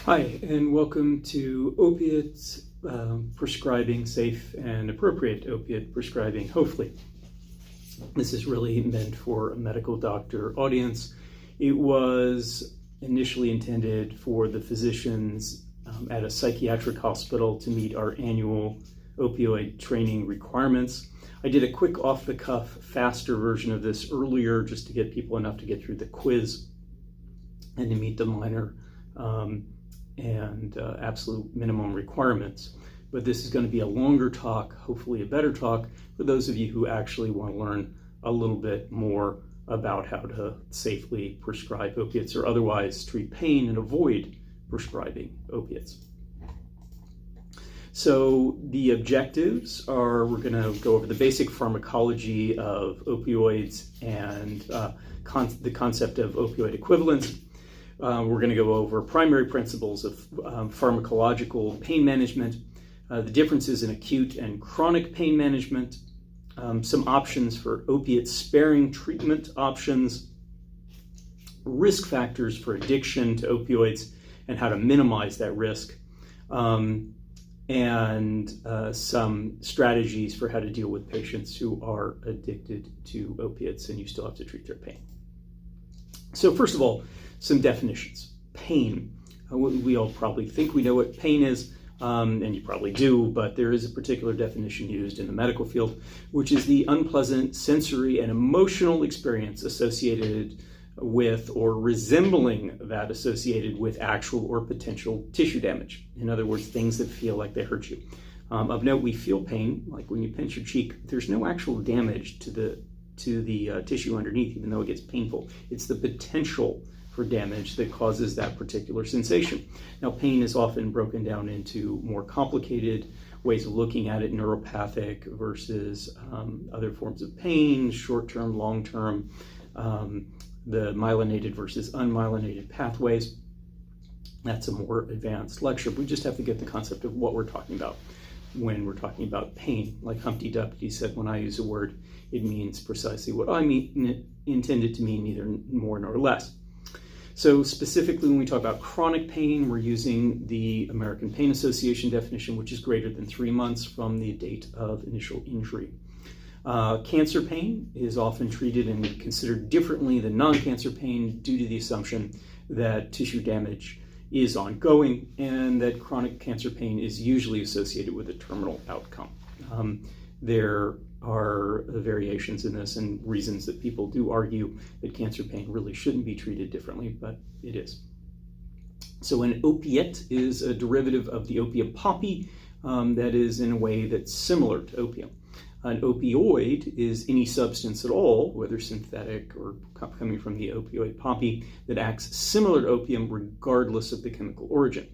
Hi, and welcome to Opiate Prescribing, Safe and Appropriate Opiate Prescribing, hopefully. This is really meant for a medical doctor audience. It was initially intended for the physicians at a psychiatric hospital to meet our annual opioid training requirements. I did a quick off-the-cuff, faster version of this earlier just to get people enough to get through the quiz and to meet the minor and absolute minimum requirements. But this is going to be a longer talk, hopefully a better talk, for those of you who actually want to learn a little bit more about how to safely prescribe opiates or otherwise treat pain and avoid prescribing opiates. So the objectives are, we're going to go over the basic pharmacology of opioids and the concept of opioid equivalence. We're going to go over primary principles of pharmacological pain management, the differences in acute and chronic pain management, some options for opiate-sparing treatment options, risk factors for addiction to opioids and how to minimize that risk, and some strategies for how to deal with patients who are addicted to opiates and you still have to treat their pain. So first of all, some definitions. Pain. We all probably think we know what pain is, and you probably do, but there is a particular definition used in the medical field, which is the unpleasant sensory and emotional experience associated with or resembling that associated with actual or potential tissue damage. In other words, things that feel like they hurt you. Of note, we feel pain, like when you pinch your cheek. There's no actual damage to the tissue underneath, even though it gets painful. It's the potential for damage that causes that particular sensation. Now, pain is often broken down into more complicated ways of looking at it, neuropathic versus other forms of pain, short-term, long-term, the myelinated versus unmyelinated pathways. That's a more advanced lecture. We just have to get the concept of what we're talking about when we're talking about pain. Like Humpty Dumpty said, when I use a word, it means precisely what I intend it to mean, neither more nor less. So specifically, when we talk about chronic pain, we're using the American Pain Association definition, which is greater than 3 months from the date of initial injury. Cancer pain is often treated and considered differently than non-cancer pain due to the assumption that tissue damage is ongoing and that chronic cancer pain is usually associated with a terminal outcome. There are variations in this and reasons that people do argue that cancer pain really shouldn't be treated differently, but it is. So an opiate is a derivative of the opium poppy that is in a way that's similar to opium. An opioid is any substance at all, whether synthetic or coming from the opioid poppy, that acts similar to opium regardless of the chemical origin.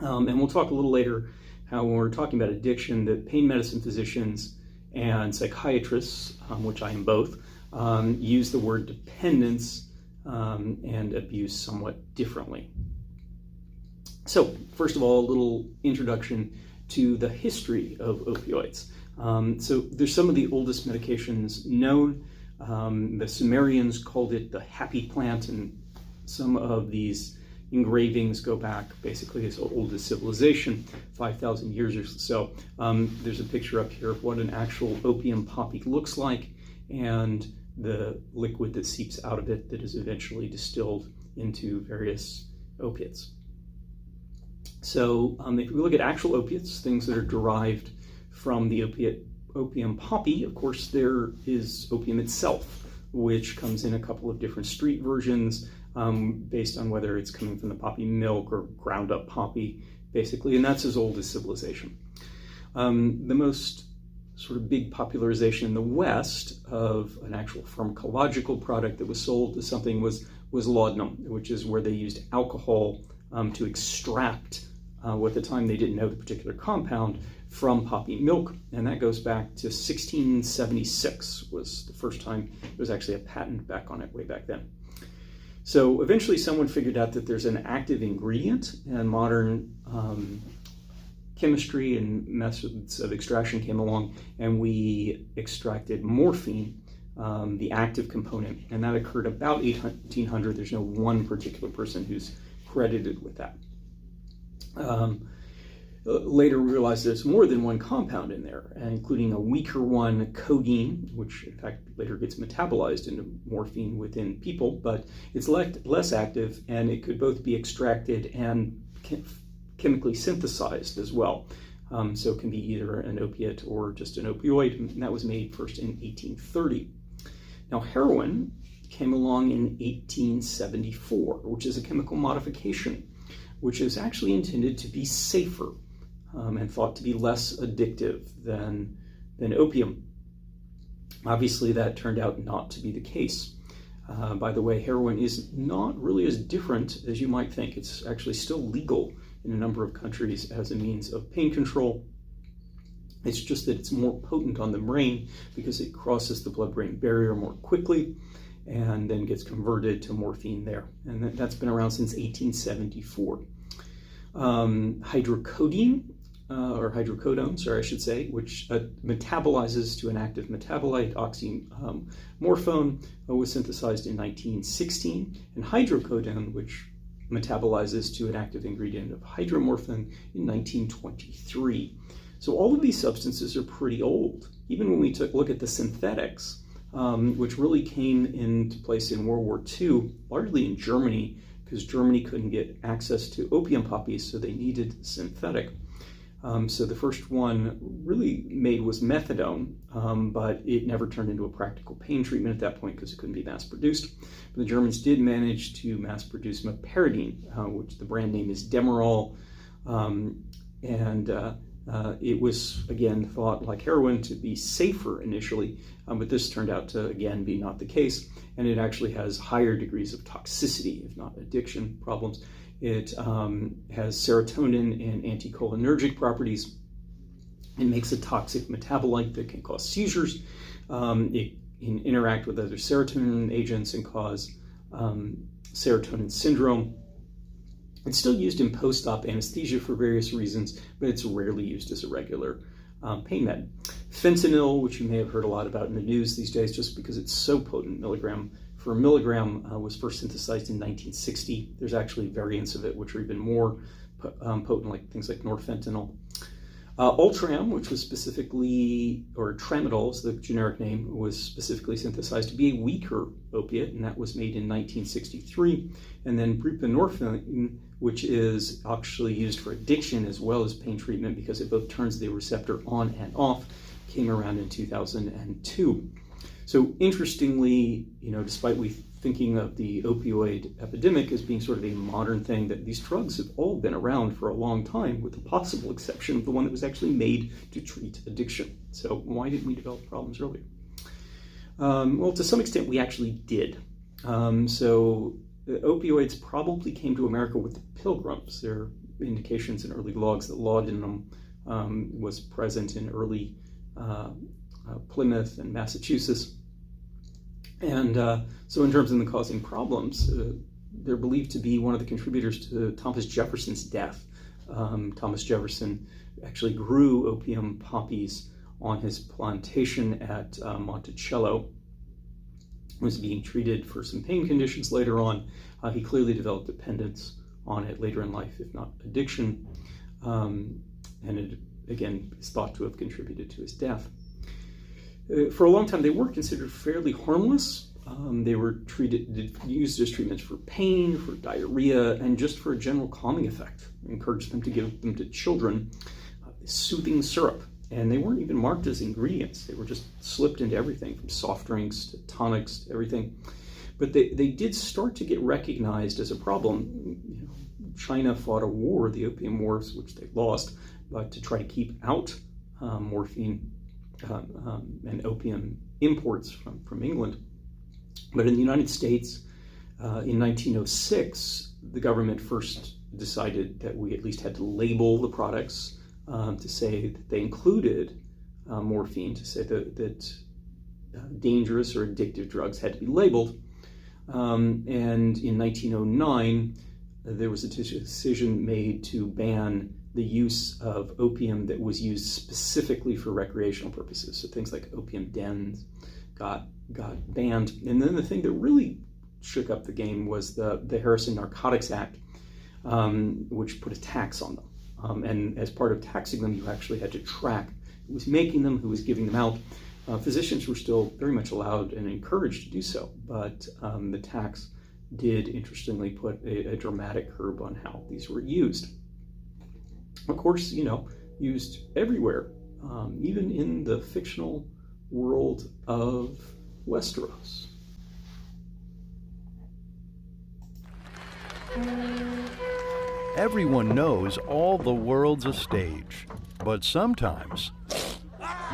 And we'll talk a little later how when we're talking about addiction, that pain medicine physicians and psychiatrists, which I am both, use the word dependence and abuse somewhat differently. So first of all, a little introduction to the history of opioids. So there's some of the oldest medications known. The Sumerians called it the happy plant, and some of these engravings go back basically as old as civilization, 5,000 years or so. There's a picture up here of what an actual opium poppy looks like and the liquid that seeps out of it that is eventually distilled into various opiates. So if we look at actual opiates, things that are derived from the opium poppy, of course, there is opium itself, which comes in a couple of different street versions based on whether it's coming from the poppy milk or ground up poppy, basically, and that's as old as civilization. The most sort of big popularization in the West of an actual pharmacological product that was sold to something was laudanum, which is where they used alcohol to extract what at the time they didn't know the particular compound from poppy milk, and that goes back to 1676 was the first time. There was actually a patent back on it way back then. So eventually someone figured out that there's an active ingredient, and modern chemistry and methods of extraction came along, and we extracted morphine, the active component, and that occurred about 1800. There's no one particular person who's credited with that. Later we realized there's more than one compound in there, including a weaker one, codeine, which in fact later gets metabolized into morphine within people, but it's less active, and it could both be extracted and chemically synthesized as well. So it can be either an opiate or just an opioid, and that was made first in 1830. Now heroin came along in 1874, which is a chemical modification, which is actually intended to be safer and thought to be less addictive than opium. Obviously, that turned out not to be the case. By the way, heroin is not really as different as you might think. It's actually still legal in a number of countries as a means of pain control. It's just that it's more potent on the brain because it crosses the blood-brain barrier more quickly and then gets converted to morphine there. And that's been around since 1874. Hydrocodone, or hydrocodone, sorry, I should say, which metabolizes to an active metabolite, oxymorphone, was synthesized in 1916, and hydrocodone, which metabolizes to an active ingredient of hydromorphone, in 1923. So all of these substances are pretty old. Even when we look at the synthetics, which really came into place in World War II, largely in Germany, because Germany couldn't get access to opium poppies, so they needed synthetic. So the first one really made was methadone, but it never turned into a practical pain treatment at that point because it couldn't be mass-produced. But the Germans did manage to mass-produce Maperidine, which the brand name is Demerol, it was, again, thought, like heroin, to be safer initially, but this turned out to, again, be not the case, and it actually has higher degrees of toxicity, if not addiction problems. It has serotonin and anticholinergic properties. It makes a toxic metabolite that can cause seizures. It can interact with other serotonin agents and cause serotonin syndrome. It's still used in post-op anesthesia for various reasons, but it's rarely used as a regular pain med. Fentanyl, which you may have heard a lot about in the news these days just because it's so potent, milligram for a milligram, was first synthesized in 1960. There's actually variants of it which are even more potent, like things like norfentanyl. Ultram, which was specifically, or tramadol is the generic name, was specifically synthesized to be a weaker opiate, and that was made in 1963. And then buprenorphine, which is actually used for addiction as well as pain treatment because it both turns the receptor on and off, came around in 2002. So interestingly, despite we thinking of the opioid epidemic as being sort of a modern thing, that these drugs have all been around for a long time, with the possible exception of the one that was actually made to treat addiction. So why didn't we develop problems earlier? Well, to some extent, we actually did. So the opioids probably came to America with the Pilgrims. There are indications in early logs that laudanum was present in early Plymouth and Massachusetts. And so in terms of the causing problems, they're believed to be one of the contributors to Thomas Jefferson's death. Thomas Jefferson actually grew opium poppies on his plantation at Monticello. Was being treated for some pain conditions later on. He clearly developed dependence on it later in life, if not addiction. And it, again, is thought to have contributed to his death. For a long time, they were considered fairly harmless. They were used as treatments for pain, for diarrhea, and just for a general calming effect. We encouraged them to give them to children, soothing syrup. And they weren't even marked as ingredients. They were just slipped into everything, from soft drinks to tonics to everything. But they did start to get recognized as a problem. China fought a war, the Opium Wars, which they lost, but to try to keep out morphine and opium imports from England. But in the United States, in 1906, the government first decided that we at least had to label the products to say that they included morphine, to say that dangerous or addictive drugs had to be labeled. And in 1909, there was a decision made to ban the use of opium that was used specifically for recreational purposes. So things like opium dens got banned. And then the thing that really shook up the game was the Harrison Narcotics Act, which put a tax on them. And as part of taxing them, you actually had to track who was making them, who was giving them out. Physicians were still very much allowed and encouraged to do so, but the tax did, interestingly, put a dramatic curb on how these were used. Of course, used everywhere, even in the fictional world of Westeros. Everyone knows all the world's a stage, but sometimes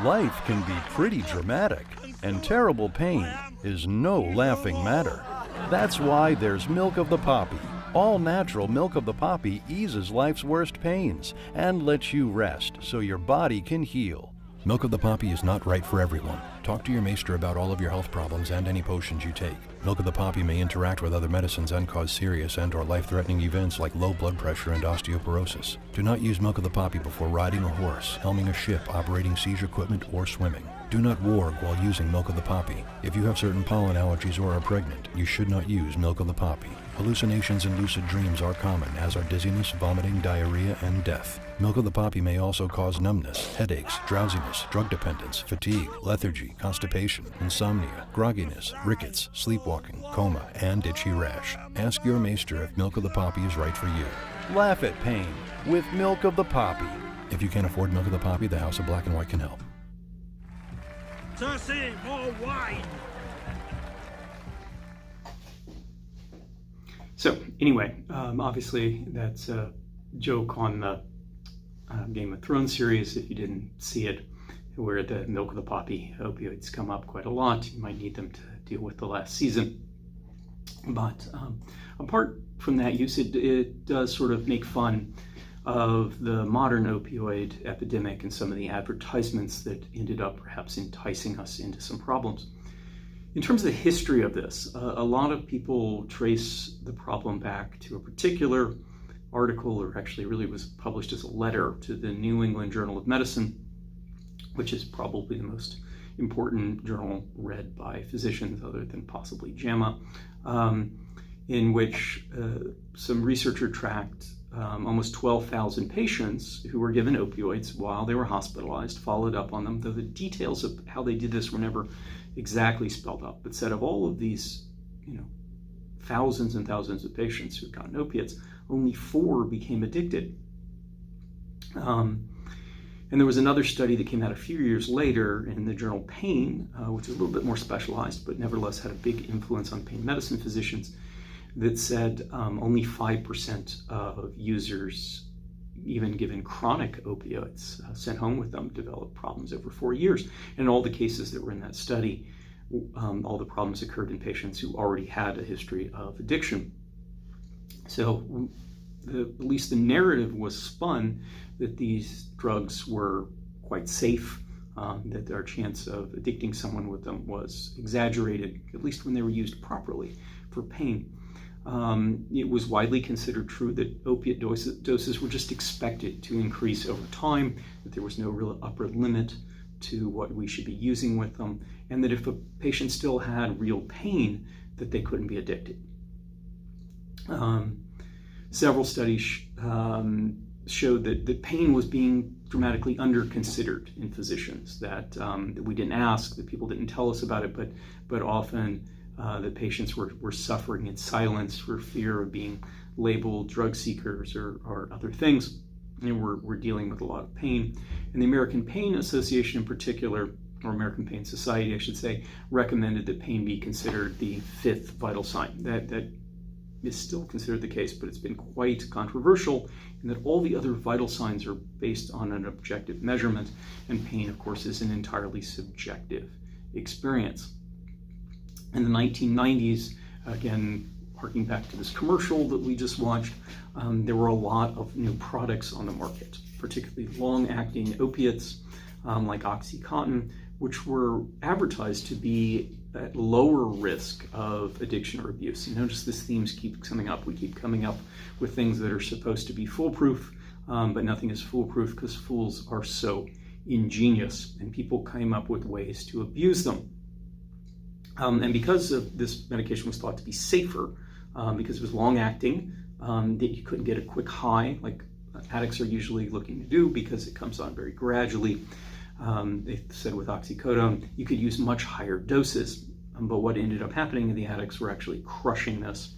life can be pretty dramatic, and terrible pain is no laughing matter. That's why there's Milk of the Poppy. All natural Milk of the Poppy eases life's worst pains and lets you rest so your body can heal. Milk of the Poppy is not right for everyone. Talk to your maester about all of your health problems and any potions you take. Milk of the Poppy may interact with other medicines and cause serious and/or life-threatening events like low blood pressure and osteoporosis. Do not use Milk of the Poppy before riding a horse, helming a ship, operating siege equipment, or swimming. Do not warg while using Milk of the Poppy. If you have certain pollen allergies or are pregnant, you should not use Milk of the Poppy. Hallucinations and lucid dreams are common, as are dizziness, vomiting, diarrhea, and death. Milk of the Poppy may also cause numbness, headaches, drowsiness, drug dependence, fatigue, lethargy, constipation, insomnia, grogginess, rickets, sleepwalking, coma, and itchy rash. Ask your maester if Milk of the Poppy is right for you. Laugh at pain with Milk of the Poppy. If you can't afford Milk of the Poppy, the House of Black and White can help. Cersei, more wine! So anyway, obviously that's a joke on the Game of Thrones series. If you didn't see it, where the Milk of the Poppy opioids come up quite a lot. You might need them to deal with the last season. But apart from that use, it does sort of make fun of the modern opioid epidemic and some of the advertisements that ended up perhaps enticing us into some problems. In terms of the history of this, a lot of people trace the problem back to a particular article, or actually really was published as a letter to the New England Journal of Medicine, which is probably the most important journal read by physicians other than possibly JAMA, in which some researcher tracked almost 12,000 patients who were given opioids while they were hospitalized, followed up on them, though the details of how they did this were never exactly spelled out, but said of all of these, thousands and thousands of patients who'd gotten opiates, only 4 became addicted. And there was another study that came out a few years later in the journal Pain, which is a little bit more specialized, but nevertheless had a big influence on pain medicine physicians, that said only 5% of users, even given chronic opioids sent home with them, developed problems over 4 years. And in all the cases that were in that study, all the problems occurred in patients who already had a history of addiction. So at least the narrative was spun that these drugs were quite safe, that our chance of addicting someone with them was exaggerated, at least when they were used properly for pain. It was widely considered true that opiate doses were just expected to increase over time, that there was no real upper limit to what we should be using with them, and that if a patient still had real pain, that they couldn't be addicted. Several studies showed that pain was being dramatically under-considered in physicians, that we didn't ask, that people didn't tell us about it, but often that patients were suffering in silence for fear of being labeled drug seekers or other things, and we're dealing with a lot of pain. And the American Pain Association in particular, or American Pain Society, I should say, recommended that pain be considered the 5th vital sign. That is still considered the case, but it's been quite controversial in that all the other vital signs are based on an objective measurement, and pain, of course, is an entirely subjective experience. In the 1990s, again, harking back to this commercial that we just watched, there were a lot of new products on the market, particularly long-acting opiates like OxyContin, which were advertised to be at lower risk of addiction or abuse. You notice this theme keeps coming up. We keep coming up with things that are supposed to be foolproof, but nothing is foolproof because fools are so ingenious, and people came up with ways to abuse them. And because this medication was thought to be safer, because it was long-acting, that you couldn't get a quick high like addicts are usually looking to do because it comes on very gradually. They said with oxycodone, you could use much higher doses, but what ended up happening, the addicts were actually crushing this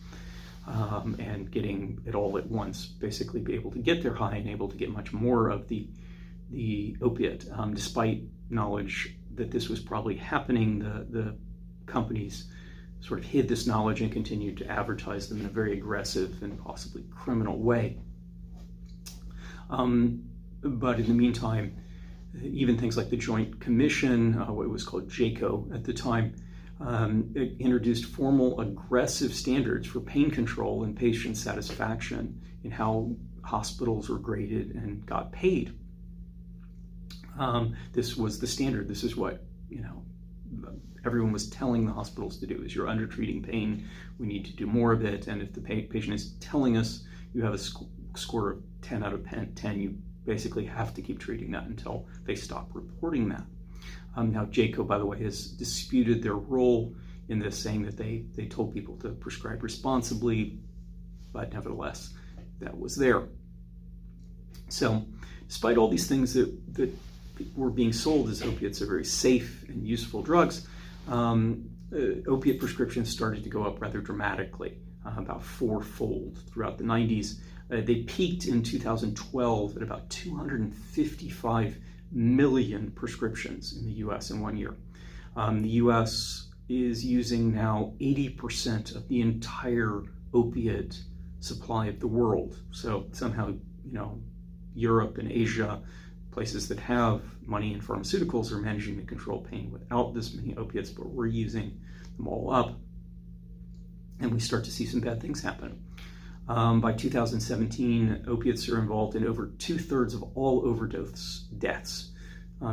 and getting it all at once, basically be able to get their high and able to get much more of the opiate. Despite knowledge that this was probably happening, the companies sort of hid this knowledge and continued to advertise them in a very aggressive and possibly criminal way. But in the meantime, even things like the Joint Commission, what was called JACO at the time, it introduced formal aggressive standards for pain control and patient satisfaction in how hospitals were graded and got paid. This was the standard. This is what, everyone was telling the hospitals to do, is you're under-treating pain, we need to do more of it, and if the patient is telling us you have a score of 10 out of 10, you basically have to keep treating that until they stop reporting that. Now, JACO, by the way, has disputed their role in this, saying that they told people to prescribe responsibly, but nevertheless, that was there. So, despite all these things that were being sold as opiates are very safe and useful drugs, opiate prescriptions started to go up rather dramatically, about fourfold throughout the 90s. They peaked in 2012 at about 255 million prescriptions in the US in 1 year. The US is using now 80% of the entire opiate supply of the world. So somehow, Europe and Asia, places that have money in pharmaceuticals, are managing to control pain without this many opiates, but we're using them all up. And we start to see some bad things happen. By 2017, opiates are involved in over 2/3 of all overdose deaths.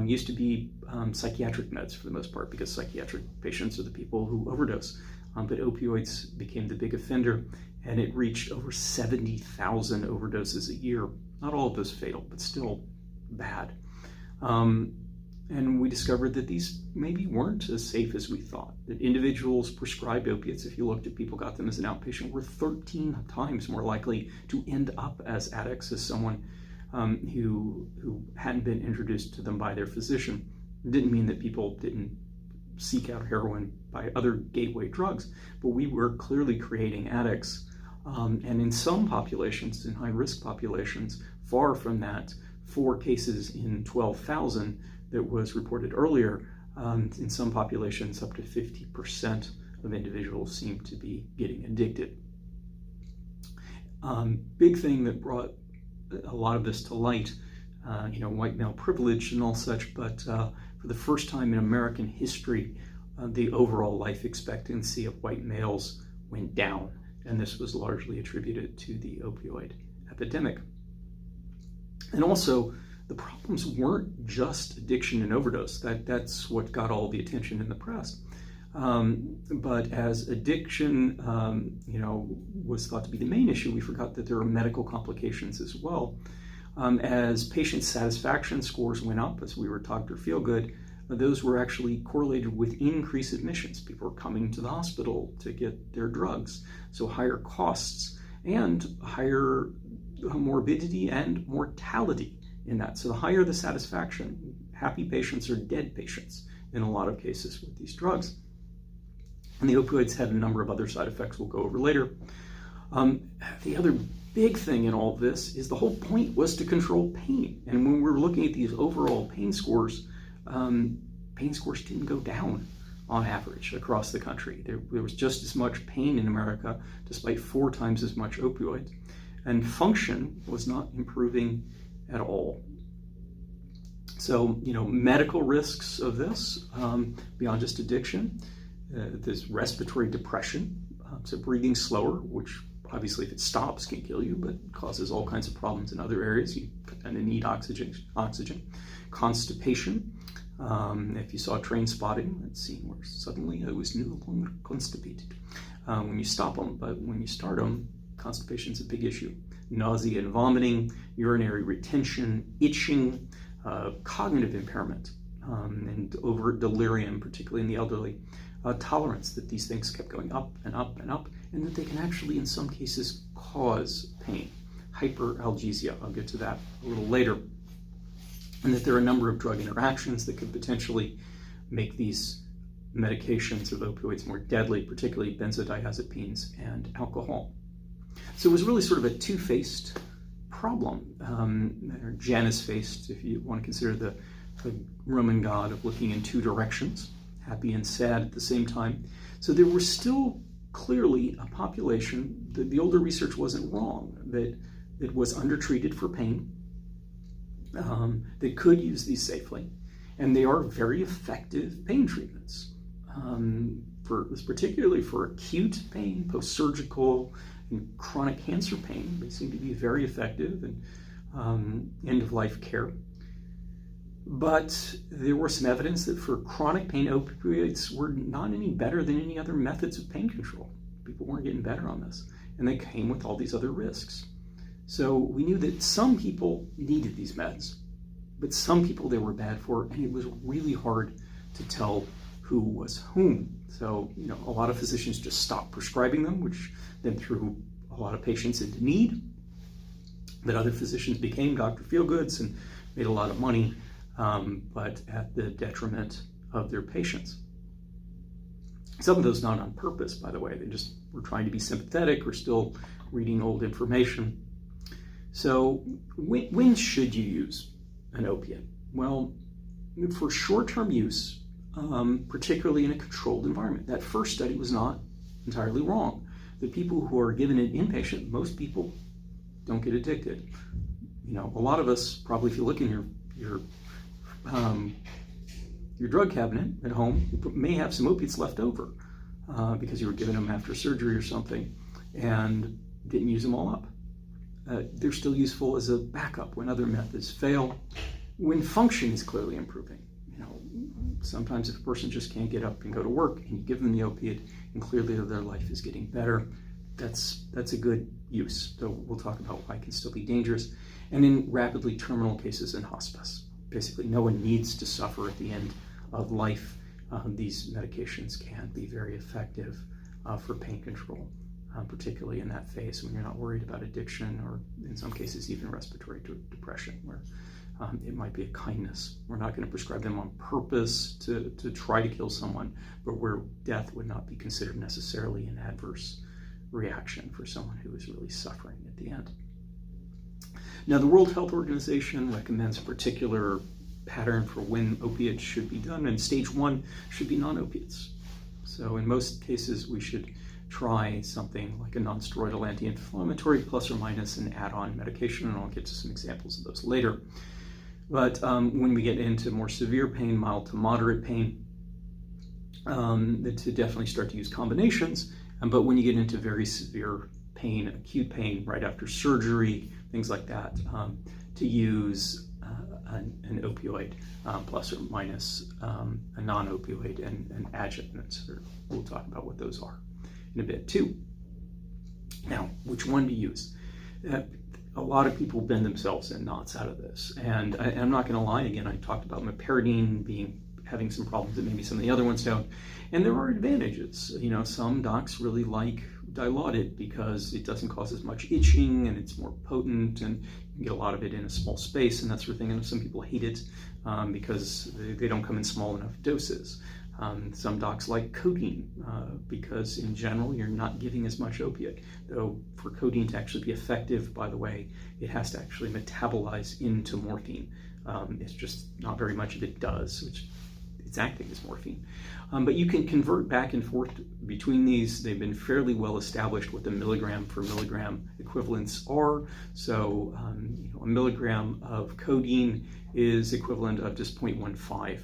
Used to be psychiatric meds for the most part, because psychiatric patients are the people who overdose. But opioids became the big offender, and it reached over 70,000 overdoses a year. Not all of those fatal, but still bad. And we discovered that these maybe weren't as safe as we thought. That individuals prescribed opiates, if you looked at people got them as an outpatient, were 13 times more likely to end up as addicts as someone who hadn't been introduced to them by their physician. It didn't mean that people didn't seek out heroin by other gateway drugs, but we were clearly creating addicts. And in some populations, in high-risk populations, far from that 4 cases in 12,000 that was reported earlier, in some populations up to 50% of individuals seem to be getting addicted. Big thing that brought a lot of this to light, white male privilege and all such, but for the first time in American history, the overall life expectancy of white males went down, and this was largely attributed to the opioid epidemic. And also, the problems weren't just addiction and overdose. That's what got all the attention in the press. But as addiction, was thought to be the main issue, we forgot that there are medical complications as well. As patient satisfaction scores went up, as we were taught to feel good, those were actually correlated with increased admissions. People were coming to the hospital to get their drugs. So higher costs and higher morbidity and mortality in that. So the higher the satisfaction, happy patients are dead patients in a lot of cases with these drugs. And the opioids had a number of other side effects we'll go over later. The other big thing in all this is the whole point was to control pain. And when we were looking at these overall pain scores didn't go down on average across the country. There was just as much pain in America, despite 4 times as much opioids. And function was not improving at all. So, medical risks of this, beyond just addiction, there's respiratory depression, so breathing slower, which obviously if it stops can kill you, but causes all kinds of problems in other areas. You kind of need oxygen. Constipation. If you saw train spotting, that scene where suddenly I was no longer constipated. When you stop them, but when you start them, constipation is a big issue. Nausea and vomiting, urinary retention, itching, cognitive impairment, and overt delirium, particularly in the elderly. Tolerance, that these things kept going up and up and up, and that they can actually, in some cases, cause pain. Hyperalgesia, I'll get to that a little later. And that there are a number of drug interactions that could potentially make these medications of opioids more deadly, particularly benzodiazepines and alcohol. So it was really sort of a two-faced problem, or Janus-faced, if you want to consider the Roman god of looking in two directions, happy and sad at the same time. So there was still clearly a population, the older research wasn't wrong, that was undertreated for pain, that could use these safely, and they are very effective pain treatments, particularly for acute pain, post-surgical, and chronic cancer pain. They seem to be very effective in end-of-life care. But there was some evidence that for chronic pain, opioids were not any better than any other methods of pain control. People weren't getting better on this, and they came with all these other risks. So we knew that some people needed these meds, but some people they were bad for, and it was really hard to tell who was whom. So, a lot of physicians just stopped prescribing them, which then threw a lot of patients into need. But other physicians became Dr. Feelgoods and made a lot of money, but at the detriment of their patients. Some of those not on purpose, by the way. They just were trying to be sympathetic or still reading old information. So when should you use an opiate? Well, for short-term use, particularly in a controlled environment. That first study was not entirely wrong. The people who are given it inpatient, most people don't get addicted. A lot of us, probably if you look in your drug cabinet at home, you may have some opiates left over because you were given them after surgery or something and didn't use them all up. They're still useful as a backup when other methods fail, when function is clearly improving. Sometimes if a person just can't get up and go to work and you give them the opiate and clearly their life is getting better, that's a good use. So we'll talk about why it can still be dangerous. And in rapidly terminal cases in hospice, basically no one needs to suffer at the end of life. These medications can be very effective for pain control, particularly in that phase when you're not worried about addiction or in some cases even respiratory depression, where it might be a kindness. We're not going to prescribe them on purpose to try to kill someone, but where death would not be considered necessarily an adverse reaction for someone who is really suffering at the end. Now, the World Health Organization recommends a particular pattern for when opiates should be done, and stage 1 should be non-opiates. So in most cases, we should try something like a non-steroidal anti-inflammatory plus or minus an add-on medication, and I'll get to some examples of those later. But when we get into more severe pain, mild to moderate pain, to definitely start to use combinations. But when you get into very severe pain, acute pain right after surgery, things like that, to use an opioid plus or minus a non-opioid and adjuvants. We'll talk about what those are in a bit too. Now, which one to use? A lot of people bend themselves in knots out of this, and I'm not going to lie. Again, I talked about Maperidine having some problems that maybe some of the other ones don't, and there are advantages. Some docs really like Dilaudid because it doesn't cause as much itching and it's more potent, and you can get a lot of it in a small space and that sort of thing. And some people hate it because they don't come in small enough doses. Some docs like codeine because in general you're not giving as much opiate. Though for codeine to actually be effective, by the way, it has to actually metabolize into morphine. It's just not very much of it does, which it's acting as morphine. But you can convert back and forth between these. They've been fairly well established what the milligram for milligram equivalents are. So a milligram of codeine is equivalent of just 0.15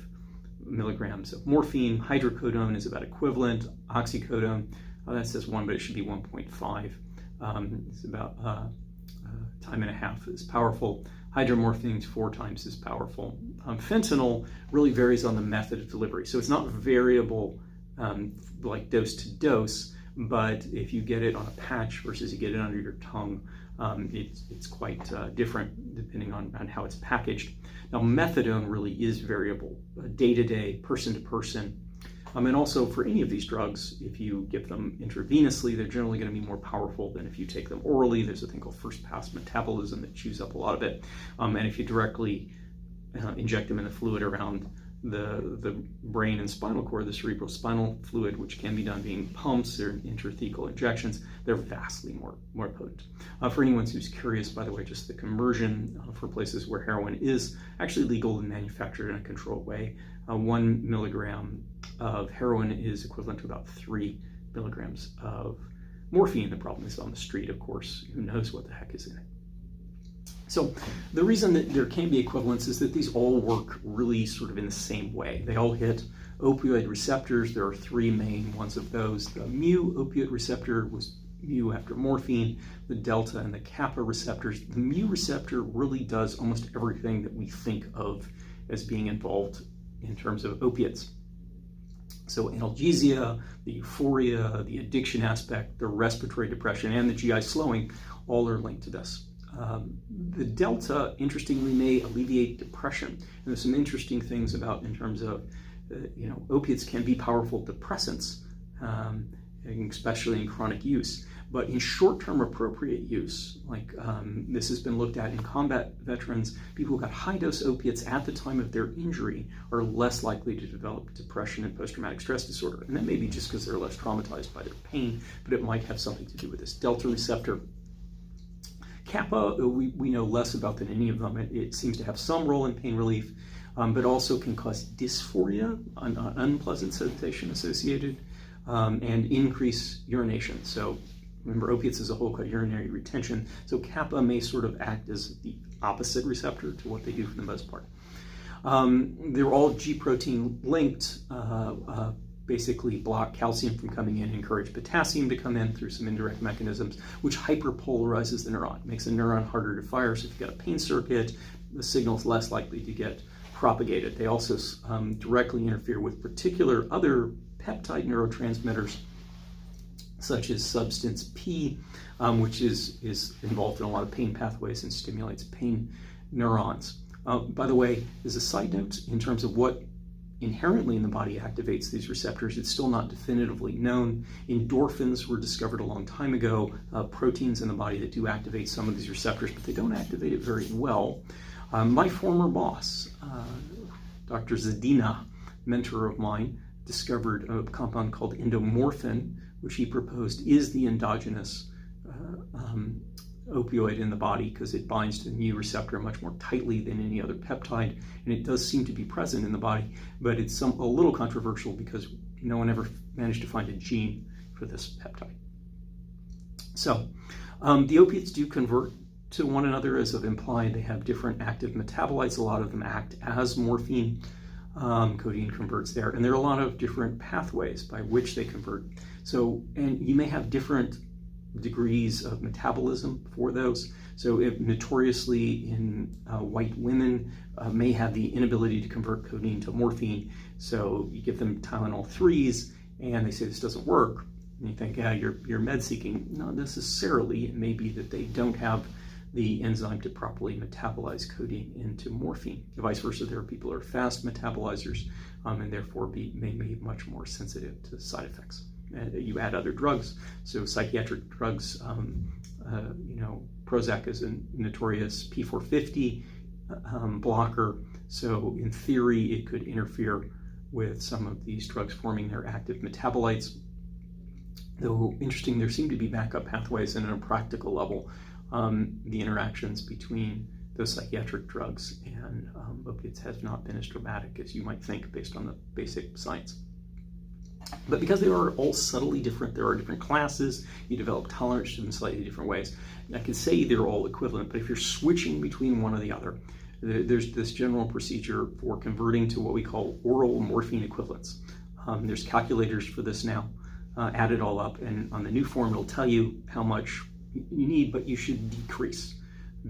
milligrams of morphine. Hydrocodone is about equivalent. Oxycodone, that says 1, but it should be 1.5. It's about time and a half as powerful. Hydromorphine is 4 times as powerful. Fentanyl really varies on the method of delivery. So it's not variable like dose to dose, but if you get it on a patch versus you get it under your tongue, it's quite different depending on how it's packaged. Now, methadone really is variable, day to day, person to person. And also for any of these drugs, if you give them intravenously, they're generally going to be more powerful than if you take them orally. There's a thing called first pass metabolism that chews up a lot of it. And if you directly inject them in the fluid around the brain and spinal cord, the cerebral spinal fluid, which can be done being pumps or intrathecal injections, they're vastly more potent. For anyone who's curious, by the way, just the conversion for places where heroin is actually legal and manufactured in a controlled way, 1 milligram of heroin is equivalent to about 3 milligrams of morphine. The problem is on the street, of course, who knows what the heck is in it. So the reason that there can be equivalence is that these all work really sort of in the same way. They all hit opioid receptors. There are 3 main ones of those. The mu opioid receptor was mu after morphine, the delta and the kappa receptors. The mu receptor really does almost everything that we think of as being involved in terms of opiates. So analgesia, the euphoria, the addiction aspect, the respiratory depression, and the GI slowing all are linked to this. The delta, interestingly, may alleviate depression. And there's some interesting things about in terms of, opiates can be powerful depressants, especially in chronic use. But in short-term appropriate use, like this has been looked at in combat veterans, people who got high-dose opiates at the time of their injury are less likely to develop depression and post-traumatic stress disorder. And that may be just because they're less traumatized by their pain, but it might have something to do with this delta receptor. Kappa, we know less about than any of them. It seems to have some role in pain relief, but also can cause dysphoria, an unpleasant sensation associated, and increase urination. So remember, opiates as a whole called urinary retention. So kappa may sort of act as the opposite receptor to what they do for the most part. They're all G protein linked, basically block calcium from coming in, encourage potassium to come in through some indirect mechanisms, which hyperpolarizes the neuron, makes the neuron harder to fire. So if you've got a pain circuit, the signal's less likely to get propagated. They also directly interfere with particular other peptide neurotransmitters, such as substance P, which is involved in a lot of pain pathways and stimulates pain neurons. By the way, as a side note, in terms of what inherently in the body activates these receptors, it's still not definitively known. Endorphins were discovered a long time ago, proteins in the body that do activate some of these receptors, but they don't activate it very well. My former boss, Dr. Zadina, mentor of mine, discovered a compound called endomorphin, which he proposed is the endogenous opioid in the body because it binds to the mu receptor much more tightly than any other peptide, and it does seem to be present in the body, but it's a little controversial because no one ever managed to find a gene for this peptide. So the opiates do convert to one another, as I've implied. They have different active metabolites. A lot of them act as morphine. Codeine converts there, and there are a lot of different pathways by which they convert. So, and you may have different degrees of metabolism for those. So if notoriously in white women may have the inability to convert codeine to morphine. So you give them Tylenol 3s and they say this doesn't work. And you think, yeah, you're med seeking. Not necessarily. It may be that they don't have the enzyme to properly metabolize codeine into morphine. Vice versa, there are people who are fast metabolizers and therefore may be much more sensitive to side effects. You add other drugs, so psychiatric drugs, Prozac is a notorious P450 blocker, so in theory it could interfere with some of these drugs forming their active metabolites. Though interesting, there seem to be backup pathways, and at a practical level, the interactions between those psychiatric drugs and opiates has not been as dramatic as you might think based on the basic science. But because they are all subtly different, there are different classes, you develop tolerance to them in slightly different ways. I can say they're all equivalent, but if you're switching between one or the other, there's this general procedure for converting to what we call oral morphine equivalents. There's calculators for this now. Add it all up, and on the new form it'll tell you how much you need, but you should decrease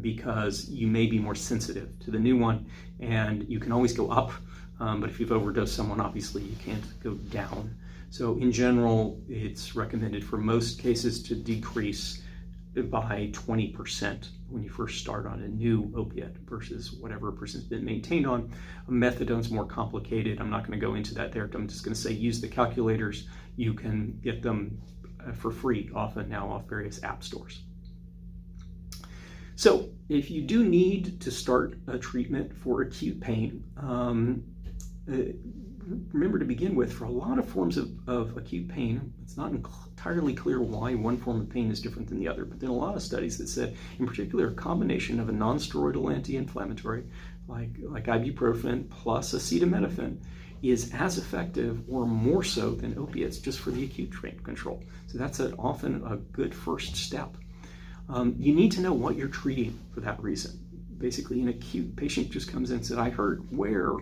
because you may be more sensitive to the new one, and you can always go up, but if you've overdosed someone, obviously you can't go down. So in general, it's recommended for most cases to decrease by 20% when you first start on a new opiate versus whatever a person's been maintained on. Methadone's more complicated. I'm not going to go into that there. I'm just going to say use the calculators. You can get them for free often now off various app stores. So if you do need to start a treatment for acute pain, remember to begin with, for a lot of forms of acute pain, it's not entirely clear why one form of pain is different than the other, but there are a lot of studies that said, in particular, a combination of a non-steroidal anti-inflammatory like ibuprofen plus acetaminophen is as effective or more so than opiates just for the acute pain control. So that's often a good first step. You need to know what you're treating for that reason. Basically, an acute patient just comes in and said, I hurt where?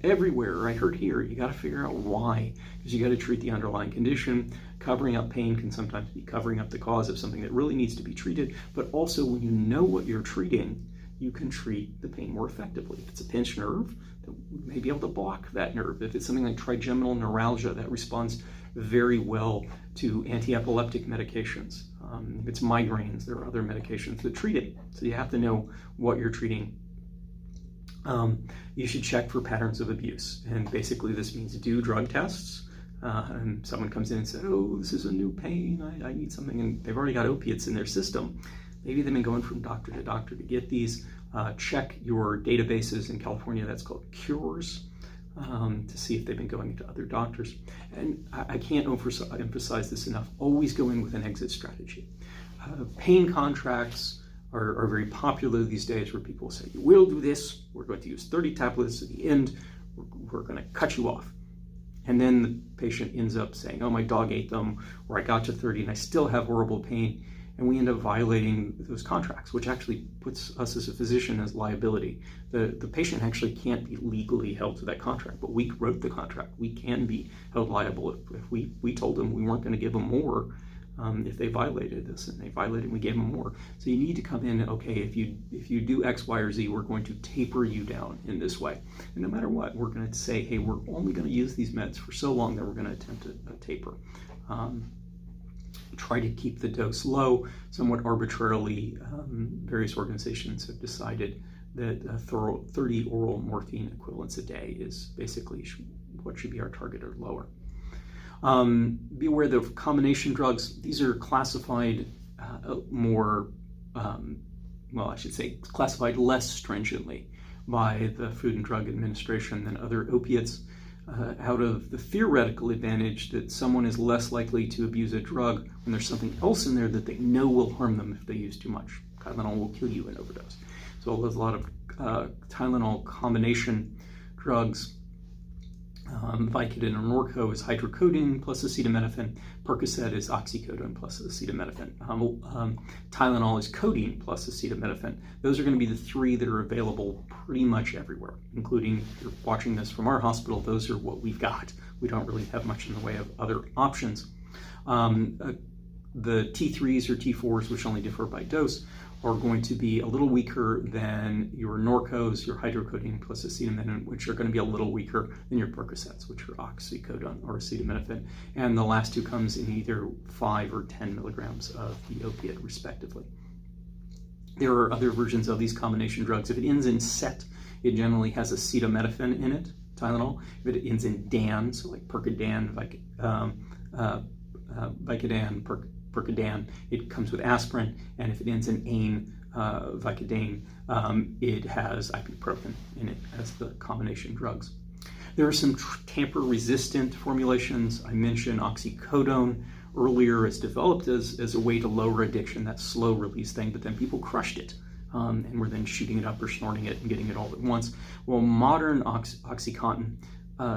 Everywhere, or I hurt here. You got to figure out why, because you got to treat the underlying condition. Covering up pain can sometimes be covering up the cause of something that really needs to be treated, but also when you know what you're treating, you can treat the pain more effectively. If it's a pinched nerve, then we may be able to block that nerve. If it's something like trigeminal neuralgia, that responds very well to anti-epileptic medications. If it's migraines, there are other medications that treat it. So you have to know what you're treating. You should check for patterns of abuse. And basically this means do drug tests. And someone comes in and says, oh, this is a new pain, I need something, and they've already got opiates in their system. Maybe they've been going from doctor to doctor to get these. Check your databases in California, that's called Cures, to see if they've been going to other doctors. And I can't emphasize this enough, always go in with an exit strategy. Pain contracts are very popular these days, where people say, you will do this, we're going to use 30 tablets at the end, we're going to cut you off. And then the patient ends up saying, oh, my dog ate them, or I got to 30 and I still have horrible pain. And we end up violating those contracts, which actually puts us as a physician as liability. The patient actually can't be legally held to that contract, but we wrote the contract. We can be held liable if we told them we weren't going to give them more. If they violated this, and they violated, we gave them more. So you need to come in, okay, if you do X, Y, or Z, we're going to taper you down in this way. And no matter what, we're going to say, hey, we're only going to use these meds for so long that we're going to attempt a taper. Try to keep the dose low. Somewhat arbitrarily, various organizations have decided that 30 oral morphine equivalents a day is basically what should be our target, or lower. Be aware that combination drugs, these are classified more, well, I should say classified less stringently by the Food and Drug Administration than other opiates, out of the theoretical advantage that someone is less likely to abuse a drug when there's something else in there that they know will harm them if they use too much. Tylenol will kill you in overdose. So there's a lot of Tylenol combination drugs. Vicodin or Norco is hydrocodone plus acetaminophen. Percocet is oxycodone plus acetaminophen. Tylenol is codeine plus acetaminophen. Those are going to be the three that are available pretty much everywhere, including, if you're watching this from our hospital, those are what we've got. We don't really have much in the way of other options. The T3s or T4s, which only differ by dose, are going to be a little weaker than your Norcos, your hydrocodone plus acetaminophen, which are going to be a little weaker than your Percocets, which are oxycodone or acetaminophen. And the last two comes in either 5 or 10 milligrams of the opiate, respectively. There are other versions of these combination drugs. If it ends in set, it generally has acetaminophen in it, Tylenol. If it ends in dan, so like Percodan, Vicodin, Percodan, it comes with aspirin, and if it ends in ane, Vicodin, it has ibuprofen in it as the combination drugs. There are some tamper-resistant formulations. I mentioned oxycodone earlier. It's developed as a way to lower addiction, that slow-release thing, but then people crushed it, and were then shooting it up or snorting it and getting it all at once. Well, modern OxyContin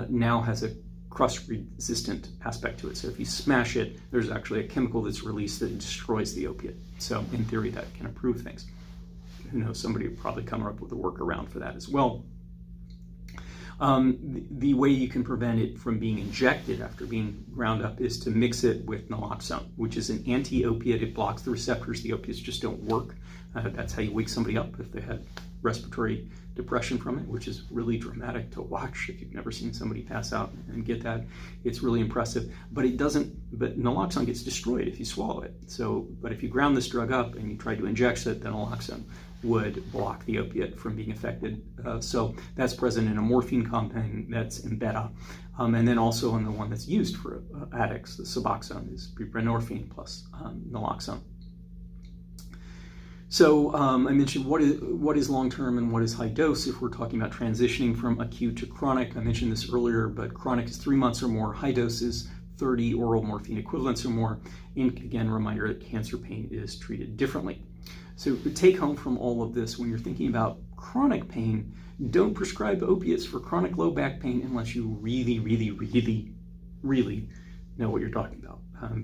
now has a crust-resistant aspect to it. So if you smash it, there's actually a chemical that's released that destroys the opiate. So in theory, that can improve things. Who knows, somebody will probably come up with a workaround for that as well. The way you can prevent it from being injected after being ground up is to mix it with naloxone, which is an anti-opiate. It blocks the receptors. The opiates just don't work That's how you wake somebody up if they had respiratory depression from it, which is really dramatic to watch. If you've never seen somebody pass out and get that, it's really impressive. But naloxone gets destroyed if you swallow it. But if you ground this drug up and you try to inject it, then naloxone would block the opiate from being affected. So that's present in a morphine compound that's in beta. And then also in the one that's used for addicts, the Suboxone, is buprenorphine plus naloxone. So I mentioned what is long-term and what is high dose if we're talking about transitioning from acute to chronic. I mentioned this earlier, but chronic is 3 months or more. High dose is 30 oral morphine equivalents or more. And again, reminder that cancer pain is treated differently. So the take home from all of this, when you're thinking about chronic pain, don't prescribe opiates for chronic low back pain unless you really, really, really, really know what you're talking about,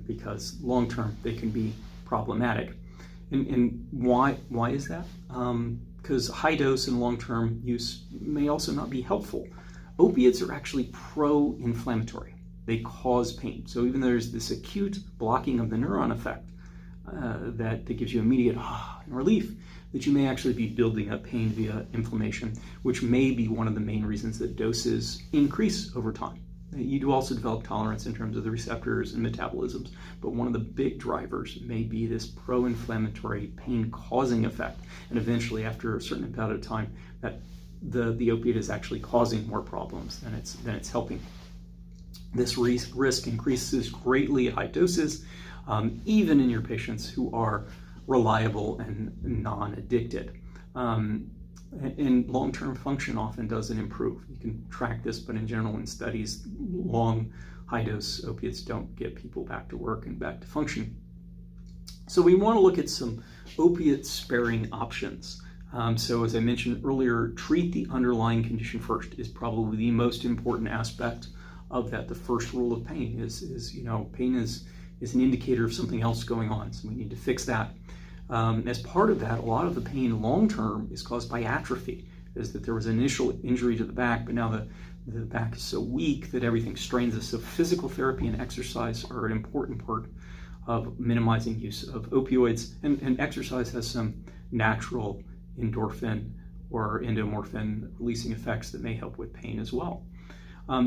because long-term they can be problematic. And why is that? Because high dose and long-term use may also not be helpful. Opiates are actually pro-inflammatory. They cause pain. So even though there's this acute blocking of the neuron effect that gives you immediate relief, that you may actually be building up pain via inflammation, which may be one of the main reasons that doses increase over time. You do also develop tolerance in terms of the receptors and metabolisms, but one of the big drivers may be this pro-inflammatory pain-causing effect. And eventually, after a certain amount of time, that the opiate is actually causing more problems than it's helping. This risk increases greatly at high doses, even in your patients who are reliable and non-addicted. And long-term function often doesn't improve. You can track this, but in general, in studies, long high-dose opiates don't get people back to work and back to function. So we want to look at some opiate-sparing options. So as I mentioned earlier, treat the underlying condition first is probably the most important aspect of that. The first rule of pain is pain is an indicator of something else going on, so we need to fix that. As part of that, a lot of the pain long-term is caused by atrophy, is that there was initial injury to the back, but now the back is so weak that everything strains us. So physical therapy and exercise are an important part of minimizing use of opioids, and exercise has some natural endorphin or endomorphin releasing effects that may help with pain as well.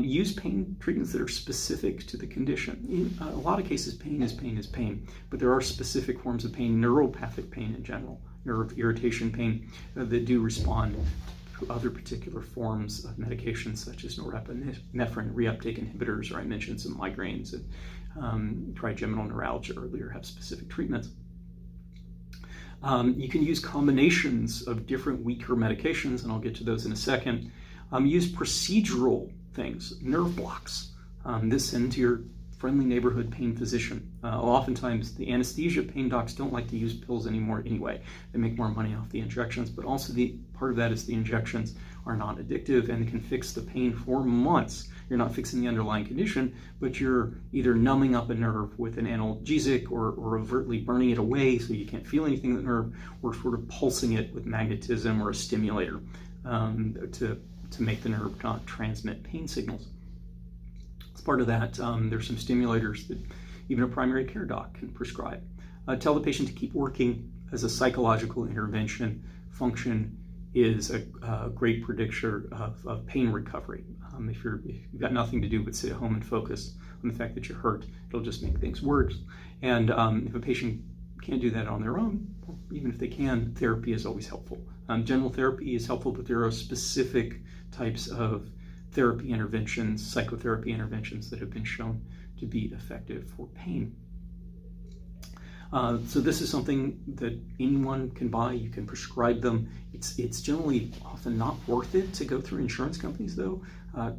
Use pain treatments that are specific to the condition. In a lot of cases, pain is pain, but there are specific forms of pain, neuropathic pain in general, nerve irritation pain, that do respond to other particular forms of medications such as norepinephrine reuptake inhibitors, or I mentioned some migraines, and trigeminal neuralgia earlier have specific treatments. You can use combinations of different weaker medications, and I'll get to those in a second. Use procedural things, nerve blocks. Send to your friendly neighborhood pain physician. Oftentimes the anesthesia pain docs don't like to use pills anymore anyway. They make more money off the injections, but also part of that is the injections are non-addictive and can fix the pain for months. You're not fixing the underlying condition, but you're either numbing up a nerve with an analgesic or overtly burning it away so you can't feel anything in the nerve, or sort of pulsing it with magnetism or a stimulator to make the nerve not transmit pain signals. As part of that, there's some stimulators that even a primary care doc can prescribe. Tell the patient to keep working as a psychological intervention. Function is a great predictor of pain recovery. If you've got nothing to do but sit at home and focus on the fact that you're hurt, it'll just make things worse. And if a patient can't do that on their own, even if they can, therapy is always helpful. General therapy is helpful, but there are specific types of therapy interventions, psychotherapy interventions that have been shown to be effective for pain. So this is something that anyone can buy. You can prescribe them. It's generally often not worth it to go through insurance companies, though,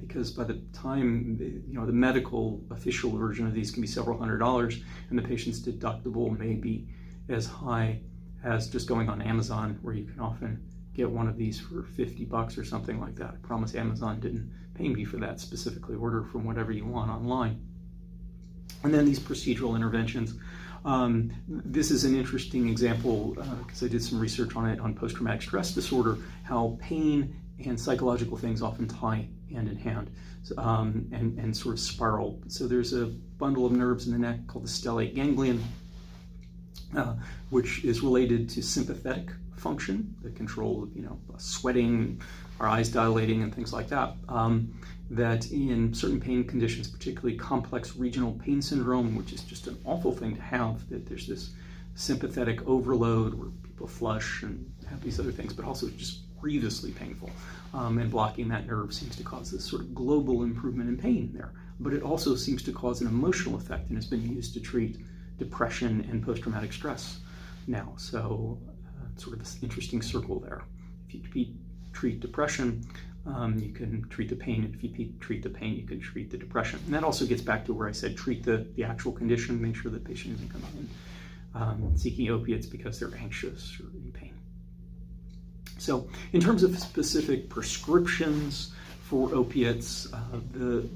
because by the time the medical official version of these can be several $100s, and the patient's deductible may be as high as just going on Amazon, where you can often get one of these for $50 or something like that. I promise Amazon didn't pay me for that specifically. Order from whatever you want online. And then these procedural interventions. This is an interesting example because I did some research on it on post-traumatic stress disorder, how pain and psychological things often tie hand in hand and sort of spiral. So there's a bundle of nerves in the neck called the stellate ganglion. which is related to sympathetic function, the control of, sweating, our eyes dilating and things like that. That in certain pain conditions, particularly complex regional pain syndrome, which is just an awful thing to have, that there's this sympathetic overload where people flush and have these other things, but also just grievously painful. And blocking that nerve seems to cause this sort of global improvement in pain there. But it also seems to cause an emotional effect and has been used to treat depression and post-traumatic stress now. So sort of this interesting circle there. If you treat depression, you can treat the pain. If you treat the pain, you can treat the depression. And that also gets back to where I said treat the actual condition, make sure the patient isn't coming in seeking opiates because they're anxious or in pain. So in terms of specific prescriptions for opiates, the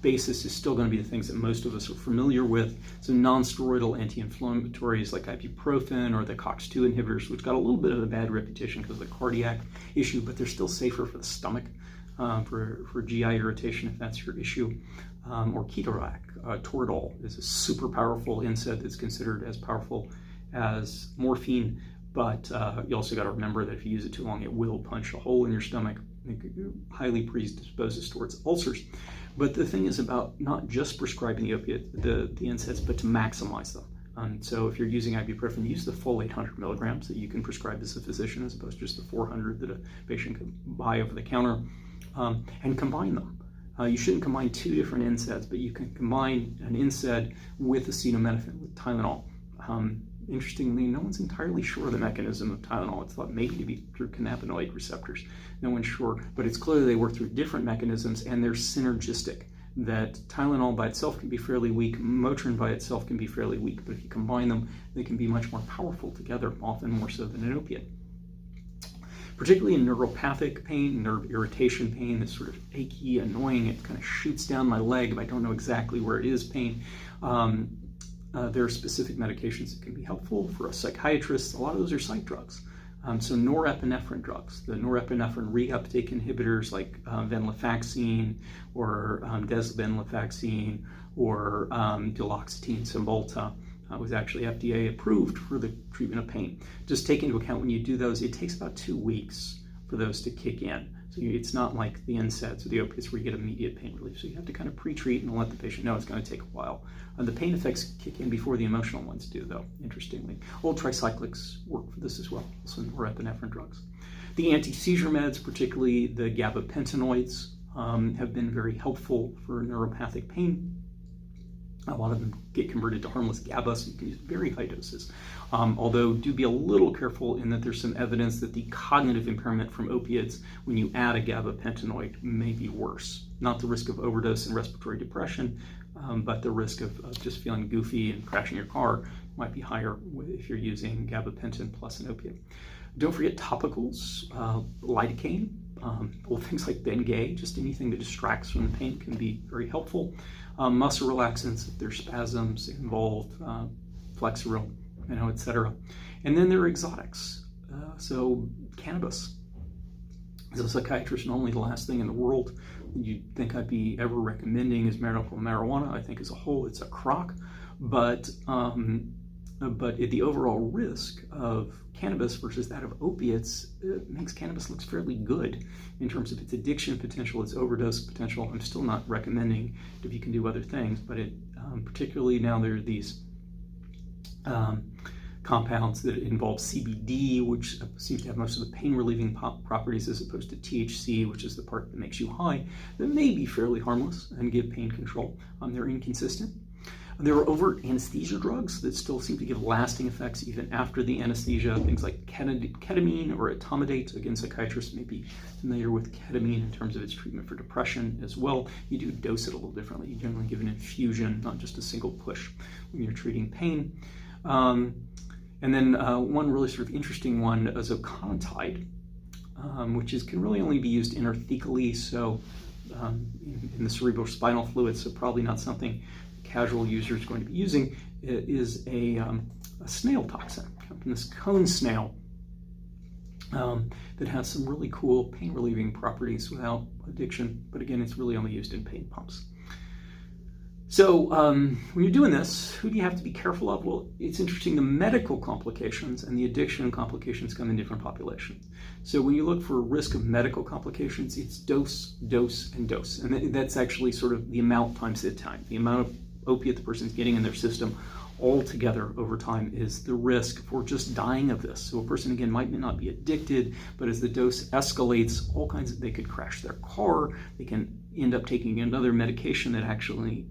basis is still going to be the things that most of us are familiar with. So non-steroidal anti-inflammatories like ibuprofen or the COX-2 inhibitors, which got a little bit of a bad reputation because of the cardiac issue, but they're still safer for the stomach, for GI irritation if that's your issue. Or Ketorolac, Toradol is a super powerful NSAID that's considered as powerful as morphine, but you also got to remember that if you use it too long, it will punch a hole in your stomach. It highly predisposes towards ulcers. But the thing is about not just prescribing the opiate, the NSAIDs, but to maximize them. So if you're using ibuprofen, use the full 800 milligrams that you can prescribe as a physician, as opposed to just the 400 that a patient can buy over the counter, and combine them. You shouldn't combine two different NSAIDs, but you can combine an NSAID with acetaminophen, with Tylenol. Interestingly, no one's entirely sure of the mechanism of Tylenol. It's thought maybe to be through cannabinoid receptors. No one's sure, but it's clear they work through different mechanisms and they're synergistic. That Tylenol by itself can be fairly weak, Motrin by itself can be fairly weak, but if you combine them, they can be much more powerful together, often more so than an opiate. Particularly in neuropathic pain, nerve irritation pain, that's sort of achy, annoying, it kind of shoots down my leg, but I don't know exactly where it is pain. There are specific medications that can be helpful for a psychiatrist. A lot of those are psych drugs. So norepinephrine drugs, the norepinephrine reuptake inhibitors like venlafaxine or desvenlafaxine or duloxetine Cymbalta was actually FDA approved for the treatment of pain. Just take into account when you do those, it takes about 2 weeks for those to kick in. So it's not like the NSAIDs or the opiates where you get immediate pain relief. So you have to kind of pre-treat and let the patient know it's going to take a while. The pain effects kick in before the emotional ones do, though, interestingly. Old tricyclics work for this as well, also norepinephrine drugs. The anti-seizure meds, particularly the gabapentinoids, have been very helpful for neuropathic pain. A lot of them get converted to harmless GABA, so you can use very high doses. Although do be a little careful in that there's some evidence that the cognitive impairment from opiates when you add a gabapentinoid may be worse. Not the risk of overdose and respiratory depression, but the risk of just feeling goofy and crashing your car might be higher if you're using gabapentin plus an opiate. Don't forget topicals, lidocaine, old things like Bengay, just anything that distracts from the pain can be very helpful. Muscle relaxants if there's spasms involved, Flexeril, etc. And then there are exotics. So cannabis. As a psychiatrist, normally the last thing in the world you'd think I'd be ever recommending is medical marijuana. I think as a whole it's a crock, but the overall risk of cannabis versus that of opiates makes cannabis look fairly good in terms of its addiction potential, its overdose potential. I'm still not recommending if you can do other things, but it particularly now there are these compounds that involve CBD, which seems to have most of the pain relieving properties as opposed to THC, which is the part that makes you high, that may be fairly harmless and give pain control. They're inconsistent. There are overt anesthesia drugs that still seem to give lasting effects even after the anesthesia, things like ketamine or etomidate. Again, psychiatrists may be familiar with ketamine in terms of its treatment for depression as well. You do dose it a little differently. You generally give an infusion, not just a single push when you're treating pain. And then one really sort of interesting one is Zoconotide, which can really only be used intrathecally, so in the cerebral spinal fluid, so probably not something casual user is going to be using. It is a snail toxin from this cone snail that has some really cool pain relieving properties without addiction, but again, it's really only used in pain pumps. So when you're doing this, who do you have to be careful of? Well, it's interesting. The medical complications and the addiction complications come in different populations. So when you look for risk of medical complications, it's dose, dose, and dose. And that's actually sort of the amount times the time. The amount of opiate the person's getting in their system all together over time is the risk for just dying of this. So a person, again, might not be addicted, but as the dose escalates, they could crash their car, they can end up taking another medication that actually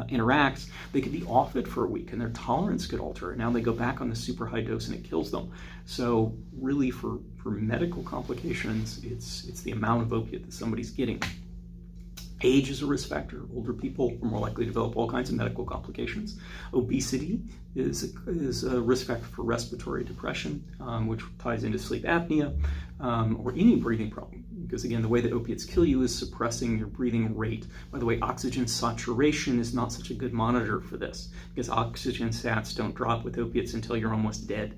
interacts. They could be off it for a week and their tolerance could alter. And now they go back on the super high dose and it kills them. So really for medical complications, it's the amount of opiate that somebody's getting. Age is a risk factor. Older people are more likely to develop all kinds of medical complications. Obesity is a risk factor for respiratory depression, which ties into sleep apnea or any breathing problem. Because again, the way that opiates kill you is suppressing your breathing rate. By the way, oxygen saturation is not such a good monitor for this because oxygen sats don't drop with opiates until you're almost dead.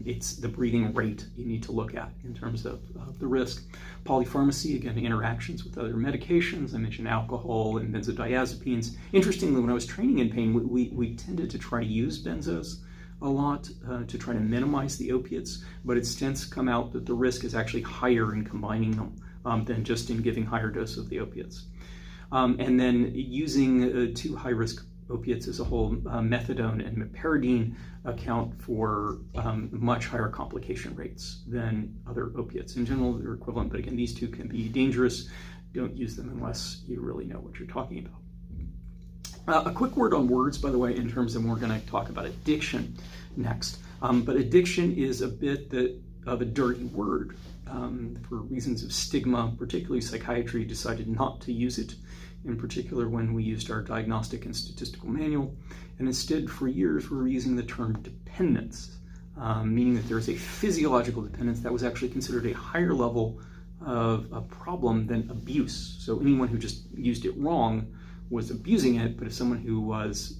It's the breathing rate you need to look at in terms of the risk. Polypharmacy, again, interactions with other medications. I mentioned alcohol and benzodiazepines. Interestingly, when I was training in pain, we tended to try to use benzos a lot to try to minimize the opiates, but it's since come out that the risk is actually higher in combining them than just in giving higher dose of the opiates. And then using two high-risk opiates as a whole, methadone and Maperidine account for much higher complication rates than other opiates. In general, they're equivalent, but again, these two can be dangerous. Don't use them unless you really know what you're talking about. A quick word on words, by the way, in terms of we're going to talk about addiction next. But addiction is a bit of a dirty word for reasons of stigma. Particularly psychiatry decided not to use it, in particular when we used our diagnostic and statistical manual. And instead, for years, we were using the term dependence, meaning that there is a physiological dependence that was actually considered a higher level of a problem than abuse. So anyone who just used it wrong was abusing it, but if someone who was,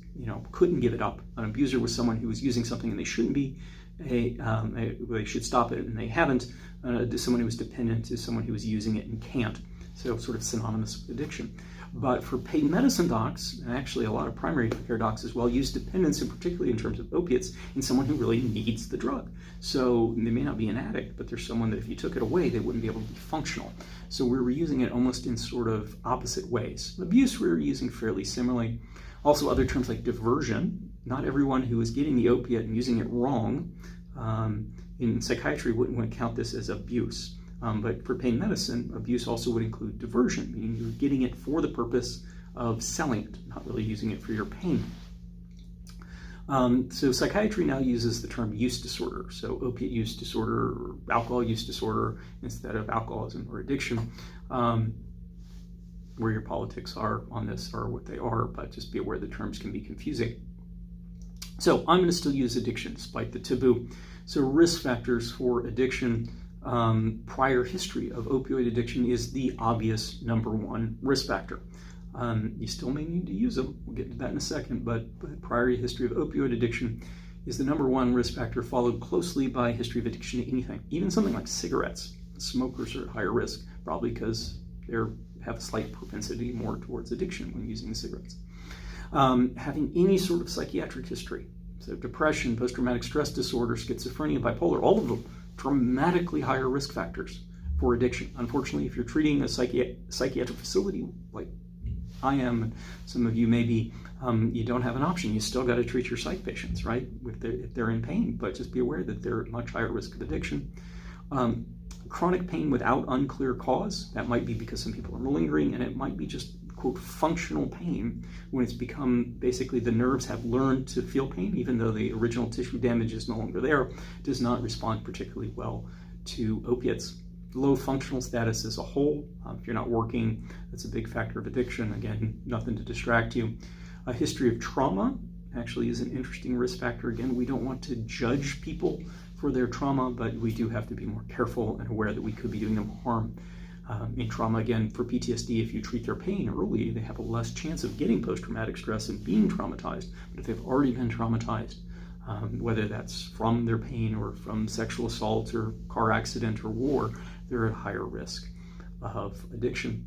couldn't give it up, an abuser was someone who was using something and they shouldn't be, they should stop it and they haven't. Someone who was dependent is someone who is using it and can't. So sort of synonymous with addiction. But for pain medicine docs, and actually a lot of primary care docs as well, use dependence, and particularly in terms of opiates, in someone who really needs the drug. So they may not be an addict, but there's someone that if you took it away, they wouldn't be able to be functional. So we were using it almost in sort of opposite ways. Abuse we were using fairly similarly. Also other terms like diversion. Not everyone who is getting the opiate and using it wrong in psychiatry wouldn't count this as abuse. But for pain medicine, abuse also would include diversion, meaning you're getting it for the purpose of selling it, not really using it for your pain. So psychiatry now uses the term use disorder. So opiate use disorder or alcohol use disorder instead of alcoholism or addiction. Where your politics are on this are what they are, but just be aware the terms can be confusing. So I'm going to still use addiction despite the taboo. So risk factors for addiction. Prior history of opioid addiction is the obvious number one risk factor. You still may need to use them. We'll get to that in a second, but prior history of opioid addiction is the number one risk factor, followed closely by history of addiction to anything, even something like cigarettes. Smokers are at higher risk, probably because they have a slight propensity more towards addiction when using cigarettes. Having any sort of psychiatric history, so depression, post-traumatic stress disorder, schizophrenia, bipolar, all of them dramatically higher risk factors for addiction. Unfortunately, if you're treating a psychiatric facility like I am, and some of you maybe, you don't have an option. You still got to treat your psych patients, right? If they're in pain, but just be aware that they're at much higher risk of addiction. Chronic pain without unclear cause, that might be because some people are malingering, and it might be just, quote, functional pain when it's become, basically the nerves have learned to feel pain, even though the original tissue damage is no longer there, does not respond particularly well to opiates. Low functional status as a whole, if you're not working, that's a big factor of addiction. Again, nothing to distract you. A history of trauma actually is an interesting risk factor. Again, we don't want to judge people for their trauma, but we do have to be more careful and aware that we could be doing them harm. In trauma, again, for PTSD, if you treat their pain early, they have a less chance of getting post-traumatic stress and being traumatized. But if they've already been traumatized, whether that's from their pain or from sexual assault or car accident or war, they're at higher risk of addiction.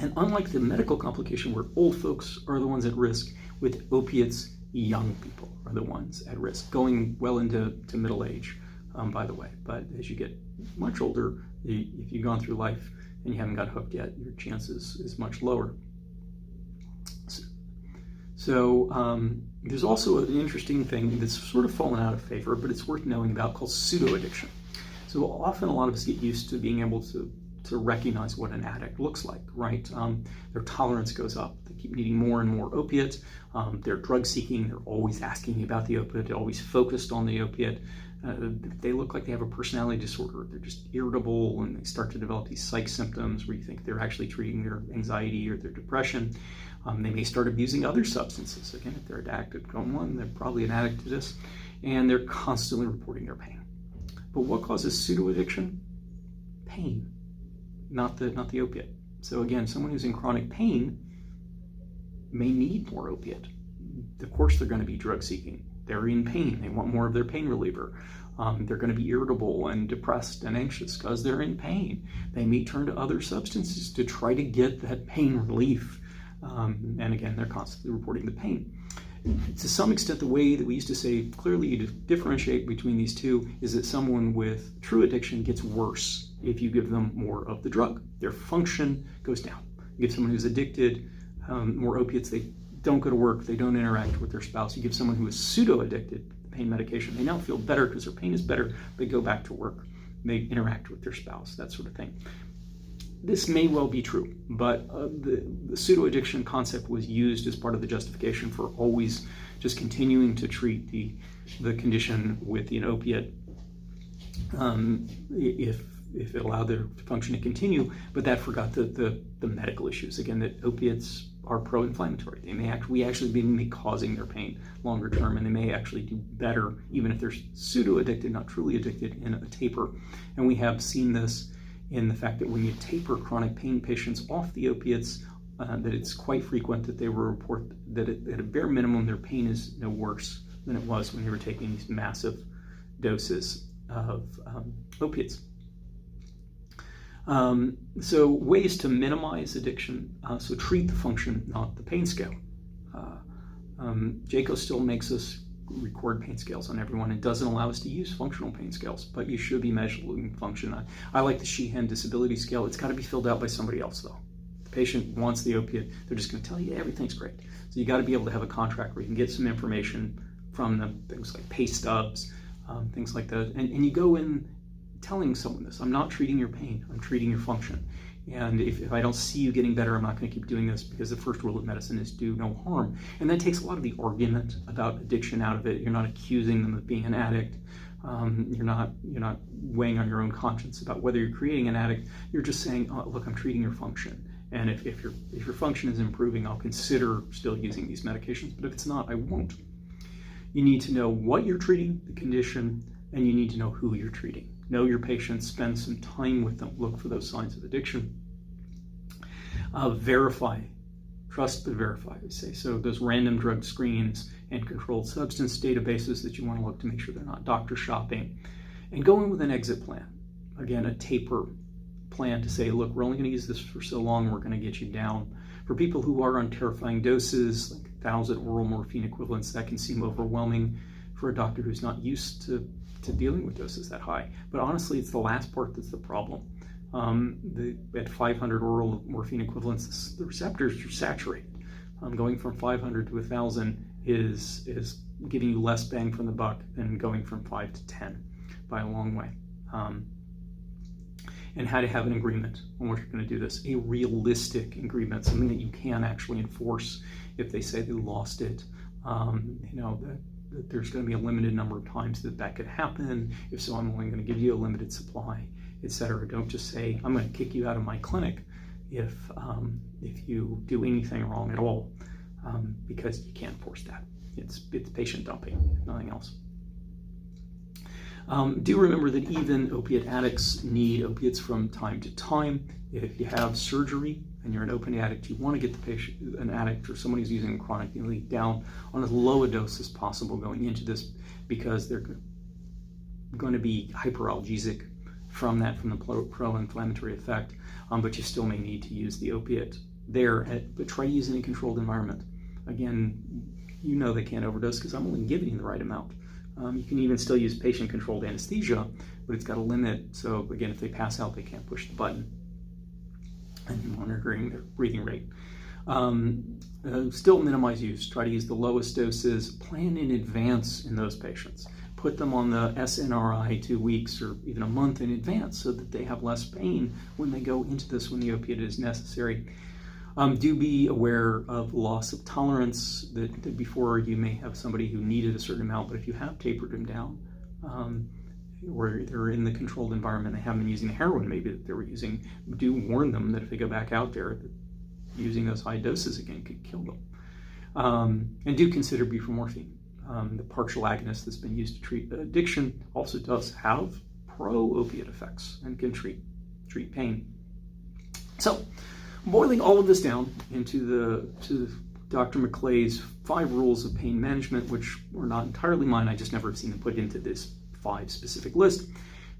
And unlike the medical complication where old folks are the ones at risk, with opiates, young people are the ones at risk, going well into middle age, by the way. But as you get much older, if you've gone through life and you haven't got hooked yet, your chances is much lower. So there's also an interesting thing that's sort of fallen out of favor, but it's worth knowing about, called pseudo-addiction. So often a lot of us get used to being able to recognize what an addict looks like, right? Their tolerance goes up. They keep needing more and more opiate. They're drug seeking. They're always asking you about the opiate. They're always focused on the opiate. They look like they have a personality disorder. They're just irritable, and they start to develop these psych symptoms where you think they're actually treating their anxiety or their depression. They may start abusing other substances. Again, if they're addicted to one, they're probably an addict to this, and they're constantly reporting their pain. But what causes pseudo-addiction? Pain, not the opiate. So again, someone who's in chronic pain may need more opiate. Of course, they're going to be drug seeking. They're in pain. They want more of their pain reliever. They're going to be irritable and depressed and anxious because they're in pain. They may turn to other substances to try to get that pain relief. And again, they're constantly reporting the pain. To some extent, the way that we used to say clearly to differentiate between these two is that someone with true addiction gets worse if you give them more of the drug. Their function goes down. You give someone who's addicted more opiates, they don't go to work, they don't interact with their spouse. You give someone who is pseudo-addicted pain medication, they now feel better because their pain is better, they go back to work, they interact with their spouse, that sort of thing. This may well be true, but the pseudo-addiction concept was used as part of the justification for always just continuing to treat the condition with an opiate if it allowed their function to continue, but that forgot the medical issues. Again, that opiates are pro-inflammatory. We actually may be causing their pain longer term, and they may actually do better even if they're pseudo-addicted, not truly addicted, in a taper. And we have seen this in the fact that when you taper chronic pain patients off the opiates, that it's quite frequent that they will report that at a bare minimum their pain is no worse than it was when they were taking these massive doses of opiates. So ways to minimize addiction, so treat the function, not the pain scale. JACO still makes us record pain scales on everyone. It doesn't allow us to use functional pain scales, but you should be measuring function. I like the Sheehan disability scale. It's got to be filled out by somebody else though. The patient wants the opiate, they're just going to tell you everything's great. So you got to be able to have a contract where you can get some information from them, things like pay stubs, things like that. And you go in telling someone this, I'm not treating your pain, I'm treating your function. And if I don't see you getting better, I'm not going to keep doing this, because the first rule of medicine is do no harm. And that takes a lot of the argument about addiction out of it. You're not accusing them of being an addict. You're not weighing on your own conscience about whether you're creating an addict. You're just saying, oh, look, I'm treating your function. And if your function is improving, I'll consider still using these medications. But if it's not, I won't. You need to know what you're treating, the condition, and you need to know who you're treating. Know your patients, spend some time with them, look for those signs of addiction. Verify, trust but verify, we say. So those random drug screens and controlled substance databases that you want to look to make sure they're not doctor shopping. And go in with an exit plan. Again, a taper plan to say, look, we're only going to use this for so long, we're going to get you down. For people who are on terrifying doses, like 1,000 oral morphine equivalents, that can seem overwhelming for a doctor who's not used to dealing with doses that high. But honestly, it's the last part that's the problem. At 500 oral morphine equivalents, the receptors are saturated. Going from 500 to 1,000 is giving you less bang for the buck than going from 5 to 10 by a long way. And how to have an agreement on what you're going to do this. A realistic agreement, something that you can actually enforce if they say they lost it. That there's going to be a limited number of times that could happen. If so, I'm only going to give you a limited supply, etc. Don't just say, I'm going to kick you out of my clinic if you do anything wrong at all, because you can't force that. It's patient dumping, if nothing else. Do remember that even opiate addicts need opiates from time to time. If you have surgery and you're an opiate addict, you want to get the patient, an addict or someone who's using chronically, down on as low a dose as possible going into this, because they're going to be hyperalgesic from the pro-inflammatory effect, but you still may need to use the opiate there, but try using a controlled environment. Again, you know they can't overdose because I'm only giving you the right amount. You can even still use patient-controlled anesthesia, but it's got a limit. So again, if they pass out, they can't push the button. And monitoring their breathing rate. Still minimize use. Try to use the lowest doses. Plan in advance in those patients. Put them on the SNRI 2 weeks or even a month in advance so that they have less pain when they go into this when the opiate is necessary. Do be aware of loss of tolerance, that before you may have somebody who needed a certain amount, but if you have tapered them down, or they're in the controlled environment, they haven't been using the heroin maybe that they were using, do warn them that if they go back out there, that using those high doses again could kill them. And do consider buprenorphine. The partial agonist that's been used to treat addiction also does have pro-opiate effects and can treat pain. So, boiling all of this down into Dr. McClay's 5 rules of pain management, which were not entirely mine, I just never have seen them put into this 5 specific list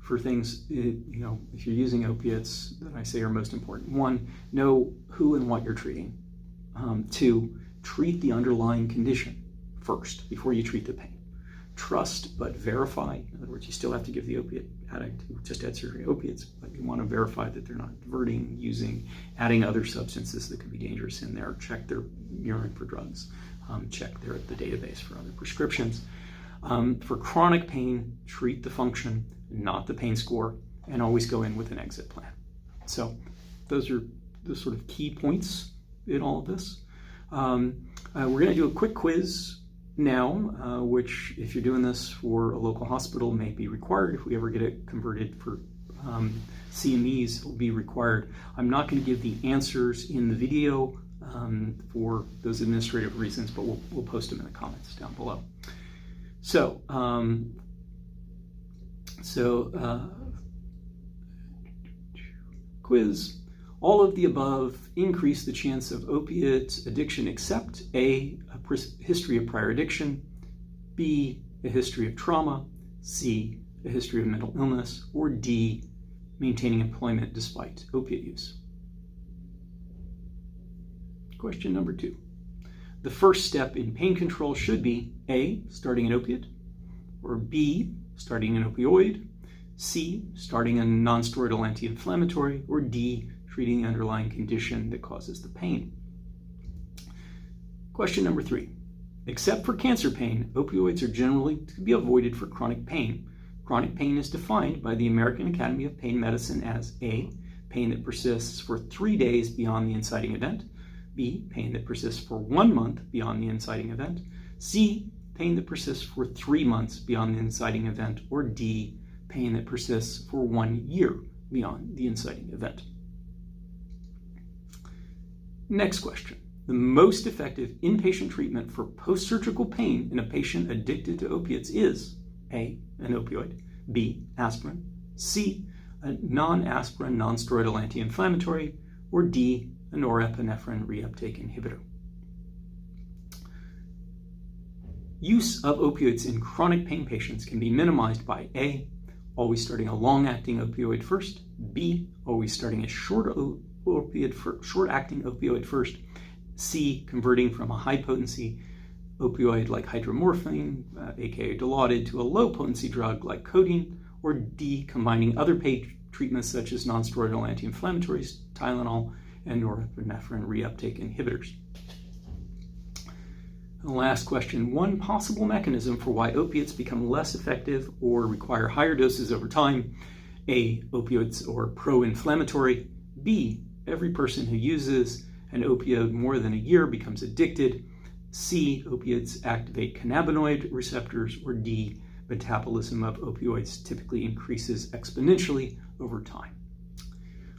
for things, if you're using opiates that I say are most important. 1, know who and what you're treating. 2, treat the underlying condition first before you treat the pain. Trust but verify. In other words, you still have to give the opiate addict who just had surgery opiates, but you want to verify that they're not diverting, using, adding other substances that could be dangerous in there. Check their urine for drugs. Check the database for other prescriptions. For chronic pain, treat the function, not the pain score, and always go in with an exit plan. So those are the sort of key points in all of this. We're going to do a quick quiz now, which if you're doing this for a local hospital may be required. If we ever get it converted for CMEs, it will be required. I'm not going to give the answers in the video for those administrative reasons, but we'll post them in the comments down below. So, quiz. All of the above increase the chance of opiate addiction except A, history of prior addiction, B, a history of trauma, C, a history of mental illness, or D, maintaining employment despite opiate use. Question number 2. The first step in pain control should be A, starting an opiate, or B, starting an opioid, C, starting a non-steroidal anti-inflammatory, or D, treating the underlying condition that causes the pain. Question number 3. Except for cancer pain, opioids are generally to be avoided for chronic pain. Chronic pain is defined by the American Academy of Pain Medicine as A, pain that persists for 3 days beyond the inciting event, B, pain that persists for 1 month beyond the inciting event, C, pain that persists for 3 months beyond the inciting event, or D, pain that persists for 1 year beyond the inciting event. Next question. The most effective inpatient treatment for post-surgical pain in a patient addicted to opiates is A, an opioid, B, aspirin, C, a non-aspirin, non-steroidal anti-inflammatory, or D, a norepinephrine reuptake inhibitor. Use of opioids in chronic pain patients can be minimized by A, always starting a long-acting opioid first, B, always starting a short-acting opioid first, C, converting from a high-potency opioid like hydromorphine, aka Dilaudid, to a low-potency drug like codeine, or D, combining other pain treatments such as non-steroidal anti-inflammatories, Tylenol, and norepinephrine reuptake inhibitors. And the last question, one possible mechanism for why opiates become less effective or require higher doses over time. A, opioids are pro-inflammatory. B, every person who uses an opioid more than a year becomes addicted. C, opiates activate cannabinoid receptors. Or D, metabolism of opioids typically increases exponentially over time.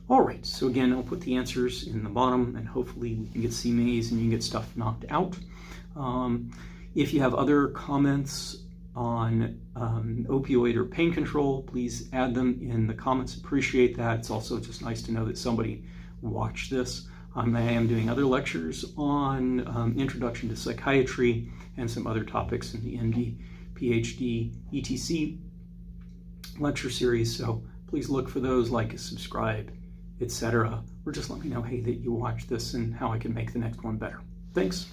All right, so again, I'll put the answers in the bottom, and hopefully we can get CMAs and you can get stuff knocked out. If you have other comments on opioid or pain control, please add them in the comments. Appreciate that. It's also just nice to know that somebody watched this. I am doing other lectures on Introduction to Psychiatry and some other topics in the MD, PhD, ETC lecture series. So please look for those, like, subscribe, etc. Or just let me know, hey, that you watched this and how I can make the next one better. Thanks.